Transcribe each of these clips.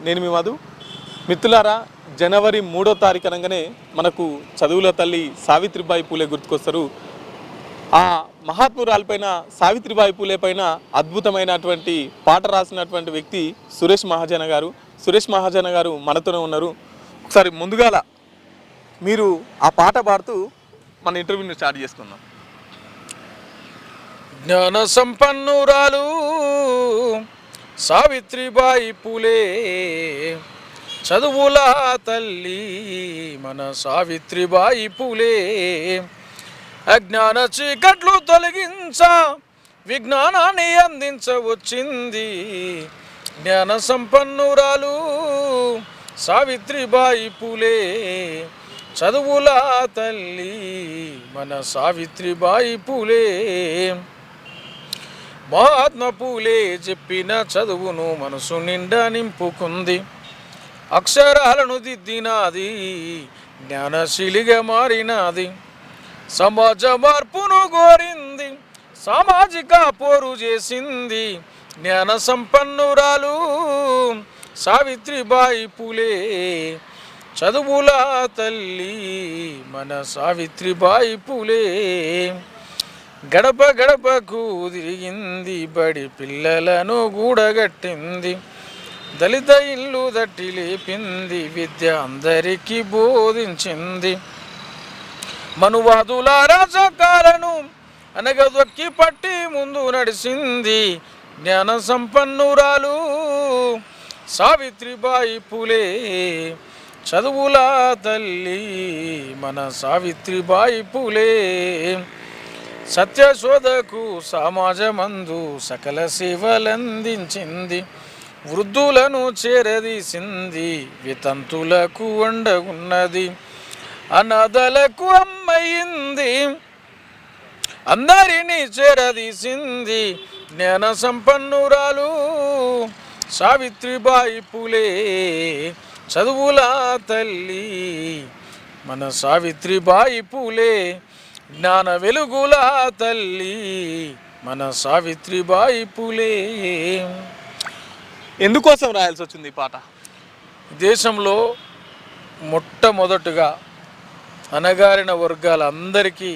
నేను మీ మధు. మిత్రులారా, జనవరి 3వ తారీఖు అనగానే మనకు చదువుల తల్లి సావిత్రిబాయి పూలే గుర్తుకొస్తారు. ఆ మహాత్మురాలపైన సావిత్రిబాయి పూలే పైన అద్భుతమైనటువంటి పాట రాసినటువంటి వ్యక్తి సురేష్ మహాజన గారు. సురేష్ మహాజన గారు మనతోనే ఉన్నారు. ఒకసారి ముందుగాల మీరు ఆ పాట పాడుతూ మన ఇంటర్వ్యూని స్టార్ట్ చేసుకుందాం. జ్ఞాన సంపన్నురాలు సావిత్రిబాయి పూలే, చదువుల తల్లి మన సావిత్రిబాయి పూలే. అజ్ఞాన చీకట్లు తొలగించ విజ్ఞానాన్ని అందించవచ్చింది. జ్ఞాన సంపన్నురాలు సావిత్రిబాయి పూలే, చదువుల తల్లి మన సావిత్రిబాయి పూలే. మహాత్మా పూలే చెప్పిన చదువును మనసు నిండా నింపుకుంది. అక్షరాలను దిద్దినాది, జ్ఞానశీలిగా మారినది. సమాజ మార్పును కోరింది, సామాజిక పోరు చేసింది. జ్ఞాన సంపన్నురాలు సావిత్రిబాయి పూలే, చదువుల తల్లి మన సావిత్రిబాయి పూలే. గడప గడపకు తిరిగింది, బడి పిల్లలను గూడగట్టింది. దళిత ఇల్లు దట్టి లేపింది, విద్య అందరికీ బోధించింది. మనువాదుల రాజకాలను అనగదొక్కి పట్టి ముందు నడిచింది. జ్ఞాన సంపన్నురాలు సావిత్రిబాయి పూలే, చదువుల తల్లి మన సావిత్రిబాయి పూలే. సత్యశోధకు సమాజమందు సకల సేవలందించింది. వృద్ధులను చేరదీసింది, వితంతులకు అండగున్నది. అనాథలకు అమ్మయింది, అందరినీ చేరదీసింది. జ్ఞాన సంపన్నురాలు సావిత్రిబాయి పూలే, చదువుల తల్లి మన సావిత్రిబాయి పూలే. జ్ఞాన వెలుగుల తల్లి మన సావిత్రిబాయి పూలే. ఎందుకోసం రాయాల్సి వచ్చింది ఈ పాట? దేశంలో మొట్టమొదటగా అణగారిన వర్గాల అందరికీ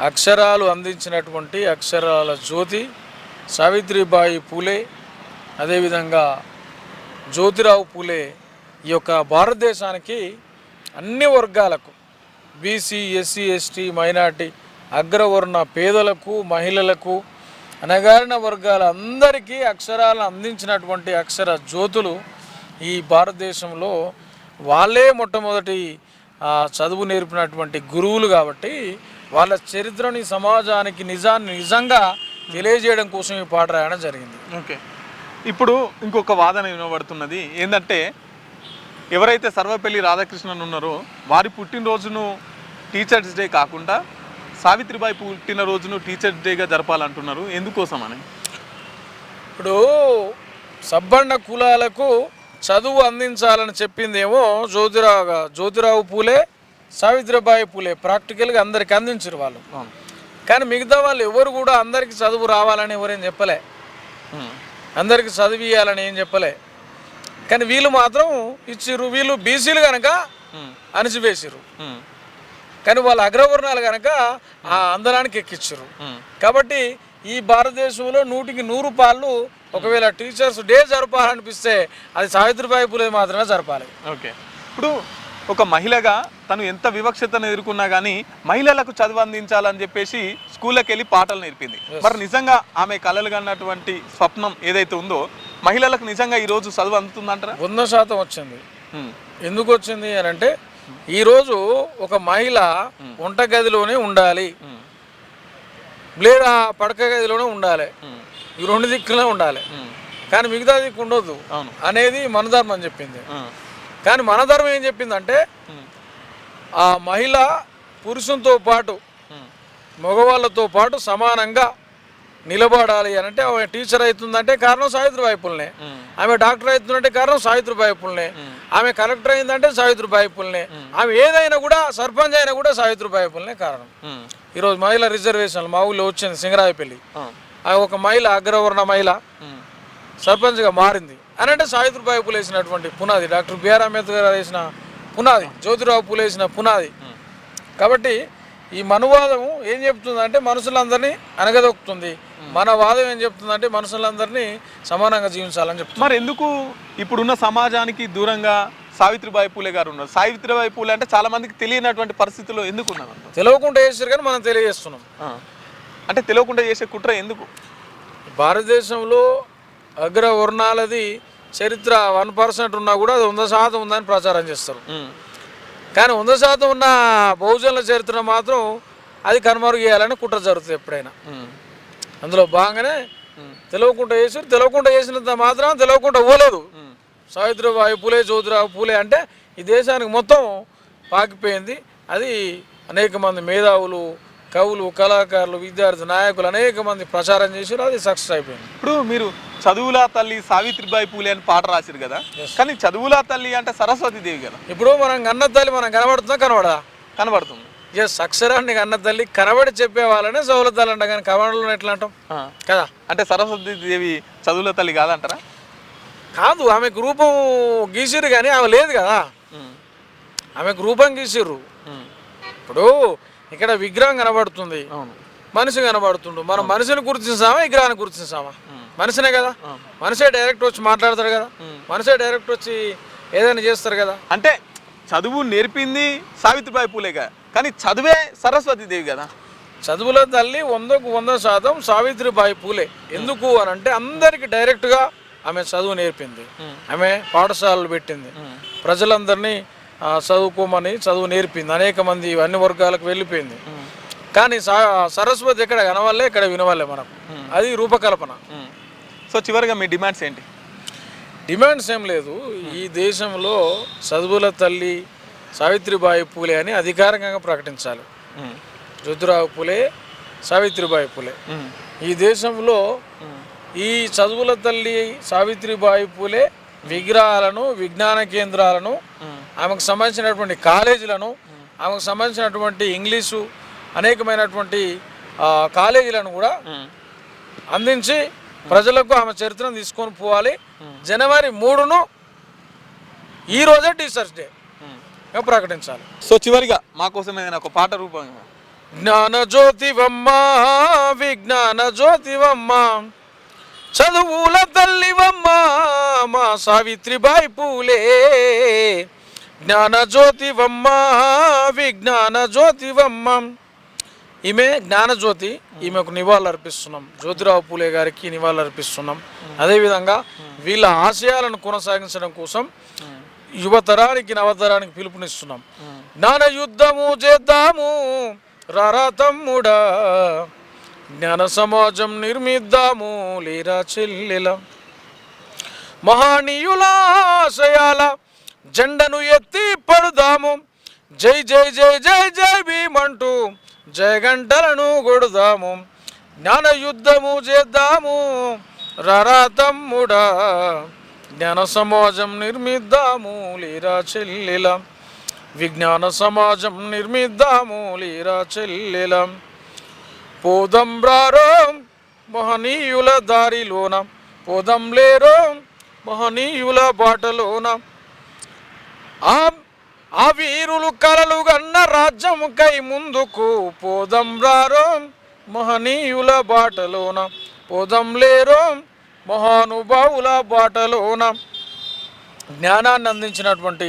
అక్షరాలు అందించినటువంటి అక్షరాల జ్యోతి సావిత్రిబాయి పూలే. అదేవిధంగా జ్యోతిరావు పూలే ఈ యొక్క భారతదేశానికి అన్ని వర్గాలకు, బీసీ, ఎస్సీ, ఎస్టీ, మైనార్టీ, అగ్రవర్ణ పేదలకు, మహిళలకు, అణగారిన వర్గాల అందరికీ అక్షరాలను అందించినటువంటి అక్షర జ్యోతులు ఈ భారతదేశంలో. వాళ్ళే మొట్టమొదటి చదువు నేర్పినటువంటి గురువులు కాబట్టి వాళ్ళ చరిత్రని సమాజానికి నిజంగా తెలియజేయడం కోసం ఈ పాట రాయడం జరిగింది. ఓకే, ఇప్పుడు ఇంకొక వాదన వినబడుతున్నది ఏంటంటే, ఎవరైతే సర్వపల్లి రాధాకృష్ణన్ ఉన్నారో వారి పుట్టినరోజును టీచర్స్ డే కాకుండా సావిత్రిబాయి పుట్టినరోజును టీచర్స్ డేగా జరపాలంటున్నారు. ఎందుకోసం అని? ఇప్పుడు సబ్బన్న కులాలకు చదువు అందించాలని చెప్పిందేమో జ్యోతిరావు పూలే, సావిత్రిబాయి పూలే. ప్రాక్టికల్గా అందరికి అందించారు వాళ్ళు. కానీ మిగతా వాళ్ళు ఎవరు కూడా అందరికీ చదువు రావాలని ఎవరేం చెప్పలే, అందరికి చదివియాలని ఏం చెప్పలే. కానీ వీళ్ళు మాత్రం ఇచ్చిర్రు. వీళ్ళు బీసీలు కనుక అణిచివేసిర్రు, కానీ వాళ్ళ అగ్రవర్ణాలు కనుక ఆ అందరానికి ఎక్కిచ్చారు. కాబట్టి ఈ భారతదేశంలో 100కి 100 పాళ్ళు ఒకవేళ టీచర్స్ డే జరపాలనిపిస్తే అది సావిత్రిబాయి పూలే మాత్రమే జరపాలి. ఓకే, ఇప్పుడు ఒక మహిళగా తను ఎంత వివక్షతను ఎదుర్కొన్నా కానీ మహిళలకు చదువు అందించాలని చెప్పేసి స్కూళ్ళకి వెళ్ళి పాటలు నేర్పింది. మరి నిజంగా ఆమె కలలు కన్నటువంటి స్వప్నం ఏదైతే ఉందో మహిళలకు నిజంగా ఈరోజు చదువు అందుతుందంటారా? 100% వచ్చింది. ఎందుకు వచ్చింది అని అంటే, ఈరోజు ఒక మహిళ వంట గదిలోనే ఉండాలి, లేదా పడక గదిలోనే ఉండాలి, ఈ 2 దిక్కులనే ఉండాలి, కానీ మిగతా దిక్కు ఉండొద్దు అనేది మన ధర్మం చెప్పింది. కానీ మన ధర్మం ఏం చెప్పిందంటే, ఆ మహిళ పురుషునితో పాటు మగవాళ్ళతో పాటు సమానంగా నిలబడాలి అని అంటే, ఆమె టీచర్ అవుతుందంటే కారణం సావిత్రిబాయి పూలే, ఆమె డాక్టర్ అవుతుందంటే కారణం సావిత్రిబాయి పూలే, ఆమె కలెక్టర్ అయిందంటే సావిత్రిబాయి పూలే, ఆమె ఏదైనా కూడా సర్పంచ్ అయినా కూడా సావిత్రిబాయి పూలే కారణం. ఈరోజు మహిళా రిజర్వేషన్లు మా ఊళ్ళో వచ్చింది సింగరాయపల్లి. ఒక మహిళ, అగ్రవర్ణ మహిళ సర్పంచ్గా మారింది. అని అంటే సావిత్రిబాయి పూలే వేసినటువంటి పునాది, డాక్టర్ బిఆర్ అంబేద్కర్ గారు వేసిన పునాది, జ్యోతిరావు పూలే వేసిన పునాది. కాబట్టి ఈ మనువాదం ఏం చెప్తుందంటే మనుషులందరినీ అనగదొక్కుతుంది. మన వాదం ఏం చెప్తుందంటే మనుషులందరినీ సమానంగా జీవించాలని చెప్తుంది. మరి ఎందుకు ఇప్పుడున్న సమాజానికి దూరంగా సావిత్రిబాయి పూలే గారు ఉన్నారు? సావిత్రిబాయి పూలే అంటే చాలా మందికి తెలియనటువంటి పరిస్థితుల్లో ఎందుకు ఉన్నారు? తెలియకుండా చేసారు కానీ మనం తెలియజేస్తున్నాం. అంటే తెలియకుండా చేసే కుట్ర ఎందుకు? భారతదేశంలో అగ్రవర్ణాలది చరిత్ర 1% ఉన్నా కూడా అది 100% ఉందని ప్రచారం చేస్తారు. కానీ 100% ఉన్న బహుజనుల చరిత్ర మాత్రం అది కనుమరుగు చేయాలని కుట్ర జరుగుతుంది ఎప్పుడైనా. అందులో భాగంగానే తెలియకుండా చేసారు. తెలియకుండా చేసినంత మాత్రం తెలియకుండా పోలేదు. సావిత్రిబాయి పూలే, జ్యోతిరావు పూలే అంటే ఈ దేశానికి మొత్తం పాకిపోయింది. అది అనేక మంది మేధావులు, కవులు, కళాకారులు, విద్యార్థి నాయకులు అనేక మంది ప్రచారం చేశారు. అది సక్సెస్ అయిపోయింది. ఇప్పుడు మీరు చదువులా తల్లి సావిత్రిబాయి పూలే అని పాట రాశారు కదా, కానీ చదువులా తల్లి అంటే సరస్వతీదేవి కదా. ఇప్పుడు మనం కన్న తల్లి మనం కనబడుతుందా? కనబడదా? కనబడుతుంది. ఎస్, అక్షరాన్ని కన్న తల్లి కనబడి చెప్పే వాళ్ళనే చదువుల తల్లి అంట, కానీ కనబడలో ఎట్లా అంటాం కదా. అంటే సరస్వతీదేవి చదువుల తల్లి కాదంటారా? కాదు, ఆమెకు రూపం గీసిర్రు కానీ ఆమె లేదు కదా. ఆమెకు రూపం గీసిర్రు. ఇప్పుడు ఇక్కడ విగ్రహం కనబడుతుంది, మనిషి కనబడుతుండు. మనం మనిషిని గుర్తించామా, విగ్రహాన్ని గుర్తించామా? మనిషినే కదా. మనిషే డైరెక్ట్ వచ్చి మాట్లాడతారు కదా, మనిషే డైరెక్ట్ వచ్చి ఏదైనా చేస్తారు కదా. అంటే చదువు నేర్పింది సావిత్రిబాయి పూలేగా, కానీ చదువే సరస్వతీదేవి కదా. చదువుల తల్లి 100కు 100% సావిత్రిబాయి పూలే. ఎందుకు అని అంటే అందరికి డైరెక్ట్గా ఆమె చదువు నేర్పింది. ఆమె పాఠశాలలు పెట్టింది, ప్రజలందరినీ చదువుకోమని చదువు నేర్పింది. అనేక మంది అన్ని వర్గాలకు వెళ్ళిపోయింది. కానీ సరస్వతి ఎక్కడ కనవాలే, ఇక్కడ వినవాలే మనం. అది రూపకల్పన. సో చివరిగా మీ డిమాండ్స్ ఏంటి? డిమాండ్స్ ఏం లేదు. ఈ దేశంలో చదువుల తల్లి సావిత్రిబాయి పూలే అని అధికారికంగా ప్రకటించాలి. జ్యోతిరావు పూలే, సావిత్రిబాయి పూలే. ఈ దేశంలో ఈ చదువుల తల్లి సావిత్రిబాయి పూలే విగ్రహాలను, విజ్ఞాన కేంద్రాలను, ఆమెకు సంబంధించినటువంటి కాలేజీలను, ఆమెకు సంబంధించినటువంటి ఇంగ్లీషు అనేకమైనటువంటి కాలేజీలను కూడా అందించి ప్రజలకు ఆమె చరిత్రను తీసుకొని పోవాలి. జనవరి 3ను ఈ రోజే టీచర్స్ డే ప్రకటించాలి. సో చివరిగా మా కోసం ఏదైనా ఒక పాట రూపంగా. జ్ఞాన జ్యోతివమ్మ, విజ్ఞాన జ్యోతివమ్మ, చదువుల తల్లివమ్మ మా సావిత్రిబాయి పూలే. జ్ఞాన జ్యోతివమ్మ, విజ్ఞాన జ్యోతివమ్మ. ఈమె జ్ఞానజ్యోతి, ఈమెకు నివాళులు అర్పిస్తున్నాం. జ్యోతిరావు పూలే గారికి నివాళులు అర్పిస్తున్నాం. అదేవిధంగా వీళ్ళ ఆశయాలను కొనసాగించడం కోసం యువతరానికి, నవతరానికి పిలుపునిస్తున్నాం. జ్ఞాన యుద్ధము చేద్దాము రారా తమ్ముడా, జ్ఞాన సమాజం నిర్మిద్దాము లేరా చెల్లెల, మహానీయుల ఆశయాల జెండను ఎత్తి పడుదాము, జై జై జై జై జై భీమంటూ జయగంటలను కొడుదాము, జ్ఞాన యుద్ధము చేద్దాము రారా తమ్ముడా, జ్ఞాన సమాజం నిర్మిద్దాము లేరా చెల్లెల, విజ్ఞాన సమాజం నిర్మిద్దాము లేరా చెల్లెల. పోదం రారో మహనీయుల దారిలోన, పోదం లేరో మహనీయుల బాటలోన, ఆ వీరులు కలలు గన్న రాజ్యముకై ముందుకు పోదం రారో మహనీయుల బాటలోన, పోదం లేరో మహానుభావుల బాటలోన. జ్ఞానాన్ని అందించినటువంటి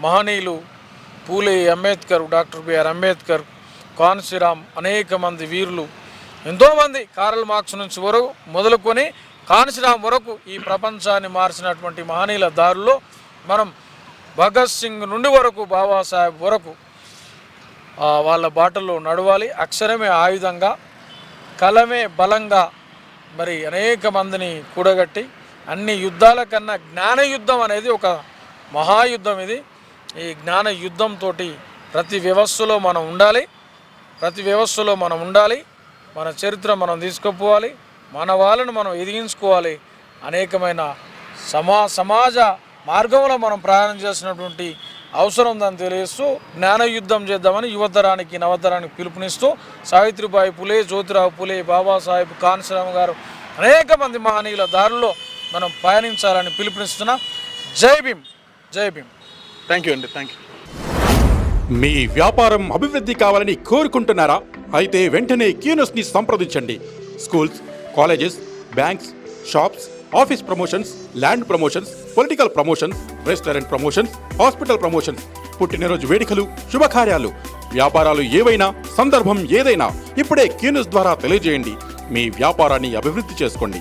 మహనీయులు పూలే, అంబేద్కర్, డాక్టర్ బిఆర్ అంబేద్కర్, కాన్సీరామ్, అనేక మంది వీరులు, ఎంతోమంది, కార్ల్ మార్క్స్ నుంచి వరకు మొదలుకొని కాన్సీరామ్ వరకు ఈ ప్రపంచాన్ని మార్చినటువంటి మహనీయుల దారుల్లో మనం భగత్ సింగ్ నుండి వరకు బాబాసాహెబ్ వరకు వాళ్ళ బాటల్లో నడవాలి. అక్షరమే ఆయుధంగా, కలమే బలంగా మరి అనేక మందిని కూడగట్టి అన్ని యుద్ధాల కన్నా జ్ఞాన యుద్ధం అనేది ఒక మహాయుద్ధం. ఇది ఈ జ్ఞాన యుద్ధంతో ప్రతి వ్యవస్థలో మనం ఉండాలి, ప్రతి వ్యవస్థలో మనం ఉండాలి. మన చరిత్ర మనం తీసుకుపోవాలి, మన వాళ్ళను మనం ఎదిగించుకోవాలి. అనేకమైన సమాజ మార్గంలో మనం ప్రయాణం చేసినటువంటి అవసరం ఉందని తెలియజేస్తూ జ్ఞాన యుద్ధం చేద్దామని యువతరానికి, నవతరానికి పిలుపునిస్తూ సావిత్రిబాయి పూలే, జ్యోతిరావు పూలే, బాబాసాహెబ్, కాన్సీరామ్ గారు అనేక మంది మహనీయుల దారిలో మనం పయనించాలని పిలుపునిస్తున్నా. జై భీమ్, జై భీమ్. థ్యాంక్ యూ అండి, థ్యాంక్ యూ. మీ వ్యాపారం అభివృద్ధి కావాలని కోరుకుంటున్నారా? అయితే వెంటనే క్యూనస్ని సంప్రదించండి. Schools, colleges, banks, shops, office promotions, land promotions, political promotions, restaurant promotions, hospital promotions, పుట్టినరోజు వేడుకలు, శుభకార్యాలు, వ్యాపారాలు ఏవైనా, సందర్భం ఏదైనా ఇప్పుడే క్యూనస్ ద్వారా తెలియజేయండి. మీ వ్యాపారాన్ని అభివృద్ధి చేసుకోండి.